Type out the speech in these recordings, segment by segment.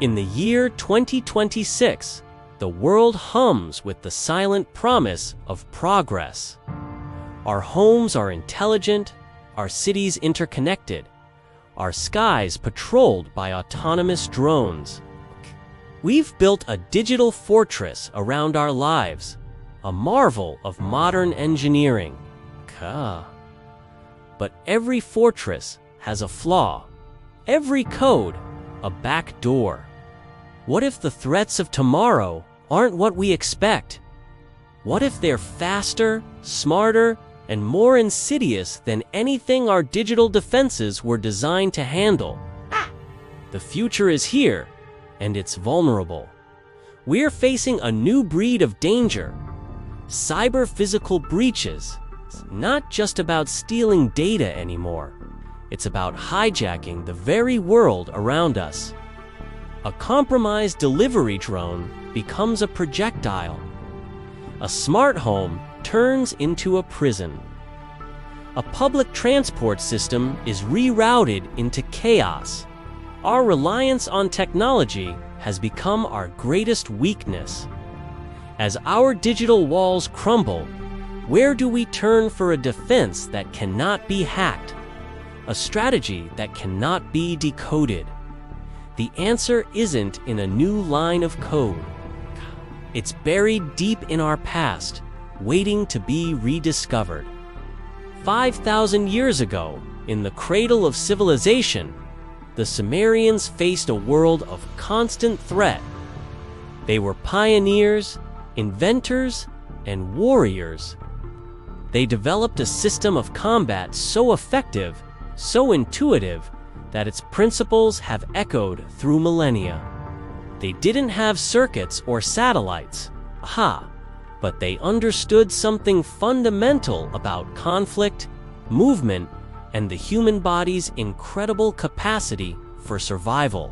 In the year 2026, the world hums with the silent promise of progress. Our homes are intelligent, our cities interconnected, our skies patrolled by autonomous drones. We've built a digital fortress around our lives, a marvel of modern engineering. But every fortress has a flaw, every code a back door. What if the threats of tomorrow aren't what we expect? What if they're faster, smarter, and more insidious than anything our digital defenses were designed to handle? The future is here, and it's vulnerable. We're facing a new breed of danger. Cyber-physical breaches. It's not just about stealing data anymore. It's about hijacking the very world around us. A compromised delivery drone becomes a projectile. A smart home turns into a prison. A public transport system is rerouted into chaos. Our reliance on technology has become our greatest weakness. As our digital walls crumble, where do we turn for a defense that cannot be hacked? A strategy that cannot be decoded? The answer isn't in a new line of code. It's buried deep in our past, waiting to be rediscovered. 5,000 years ago, in the cradle of civilization, the Sumerians faced a world of constant threat. They were pioneers, inventors, and warriors. They developed a system of combat so effective, so intuitive, that its principles have echoed through millennia. They didn't have circuits or satellites, but they understood something fundamental about conflict, movement, and the human body's incredible capacity for survival.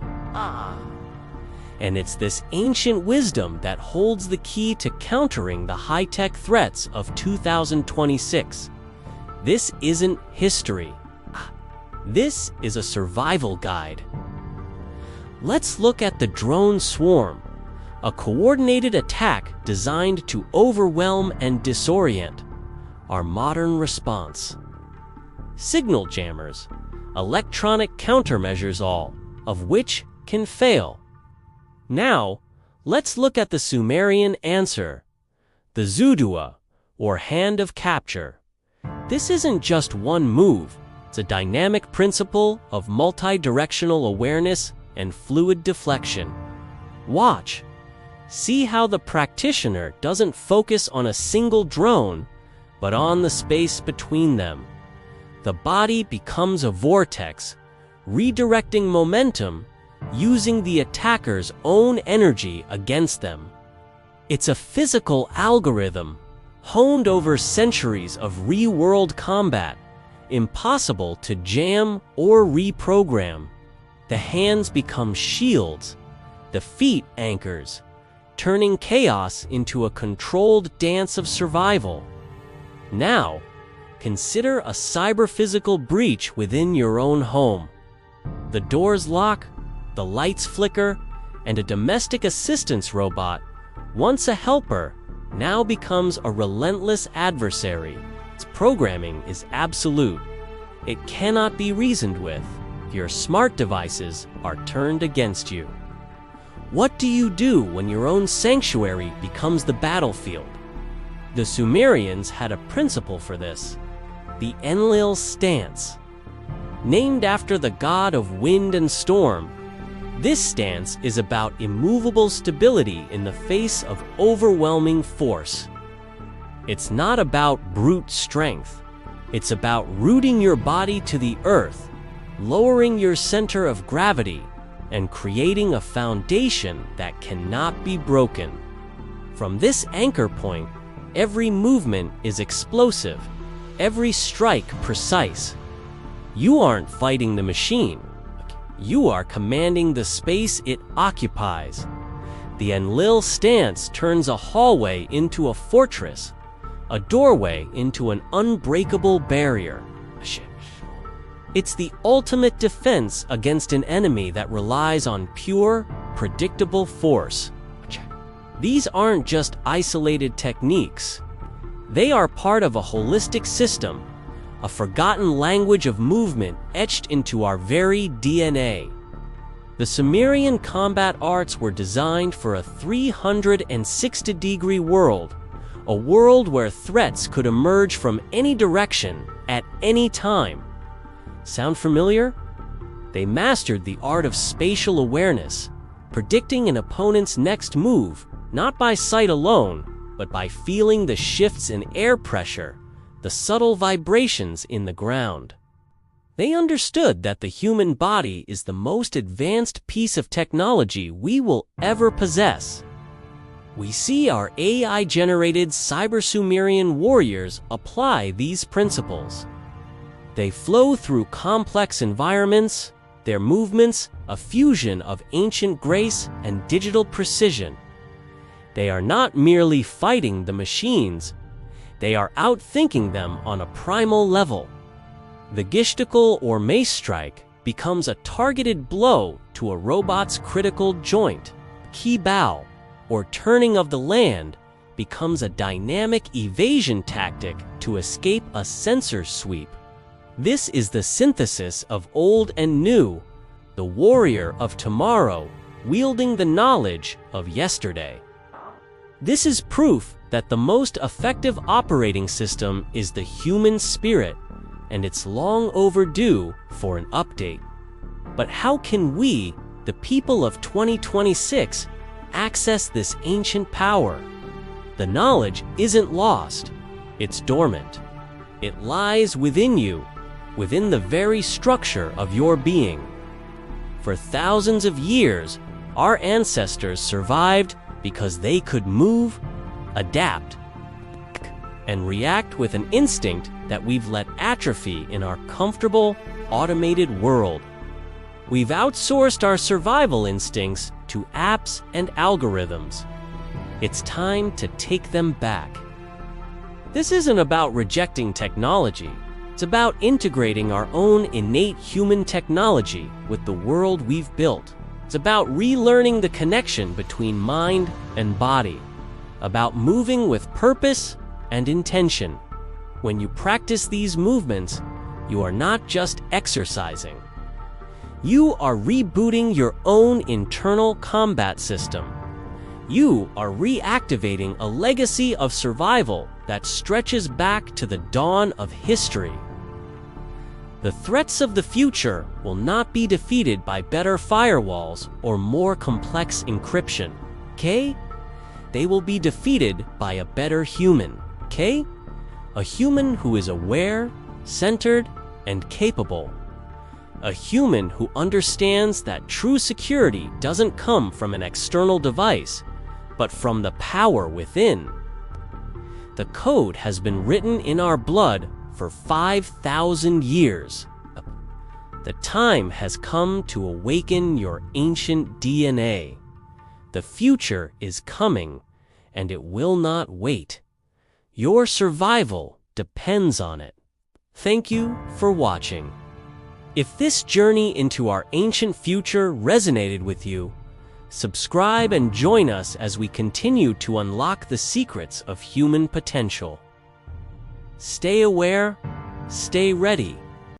And it's this ancient wisdom that holds the key to countering the high-tech threats of 2026. This isn't history. This is a survival guide. Let's look at the drone swarm, a coordinated attack designed to overwhelm and disorient. Our modern response. Signal jammers, electronic countermeasures, all of which can fail. Now, let's look at the Sumerian answer, the Zudua, or hand of capture. This isn't just one move. It's a dynamic principle of multi-directional awareness and fluid deflection. Watch. See how the practitioner doesn't focus on a single drone, but on the space between them. The body becomes a vortex, redirecting momentum, using the attacker's own energy against them. It's a physical algorithm, honed over centuries of real-world combat, impossible to jam or reprogram. The hands become shields, the feet anchors, turning chaos into a controlled dance of survival. Now, consider a cyber-physical breach within your own home. The doors lock, the lights flicker, and a domestic assistance robot, once a helper, now becomes a relentless adversary. Its programming is absolute. It cannot be reasoned with. Your smart devices are turned against you. What do you do when your own sanctuary becomes the battlefield? The Sumerians had a principle for this, the Enlil stance. Named after the god of wind and storm, this stance is about immovable stability in the face of overwhelming force. It's not about brute strength. It's about rooting your body to the earth, lowering your center of gravity, and creating a foundation that cannot be broken. From this anchor point, every movement is explosive, every strike precise. You aren't fighting the machine. You are commanding the space it occupies. The Enlil stance turns a hallway into a fortress, a doorway into an unbreakable barrier. It's the ultimate defense against an enemy that relies on pure, predictable force. These aren't just isolated techniques. They are part of a holistic system, a forgotten language of movement etched into our very DNA. The Sumerian combat arts were designed for a 360-degree world, a world where threats could emerge from any direction at any time. Sound familiar? They mastered the art of spatial awareness, predicting an opponent's next move not by sight alone, but by feeling the shifts in air pressure, the subtle vibrations in the ground. They understood that the human body is the most advanced piece of technology we will ever possess. We see our AI-generated Cyber-Sumerian warriors apply these principles. They flow through complex environments, their movements a fusion of ancient grace and digital precision. They are not merely fighting the machines, they are outthinking them on a primal level. The Gishtical or mace strike becomes a targeted blow to a robot's critical joint. Key bow, or turning of the land, becomes a dynamic evasion tactic to escape a sensor sweep. This is the synthesis of old and new, the warrior of tomorrow wielding the knowledge of yesterday. This is proof that the most effective operating system is the human spirit, and it's long overdue for an update. But how can we, the people of 2026, access this ancient power? The knowledge isn't lost, it's dormant. It lies within you, within the very structure of your being. For thousands of years, our ancestors survived because they could move, adapt, and react with an instinct that we've let atrophy in our comfortable, automated world. We've outsourced our survival instincts to apps and algorithms. It's time to take them back. This isn't about rejecting technology. It's about integrating our own innate human technology with the world we've built. It's about relearning the connection between mind and body, about moving with purpose and intention. When you practice these movements, you are not just exercising. You are rebooting your own internal combat system. You are reactivating a legacy of survival that stretches back to the dawn of history. The threats of the future will not be defeated by better firewalls or more complex encryption, okay? They will be defeated by a better human, okay? A human who is aware, centered, and capable. A human who understands that true security doesn't come from an external device, but from the power within. The code has been written in our blood for 5,000 years. The time has come to awaken your ancient DNA. The future is coming, and it will not wait. Your survival depends on it. Thank you for watching. If this journey into our ancient future resonated with you, subscribe and join us as we continue to unlock the secrets of human potential. Stay aware, stay ready,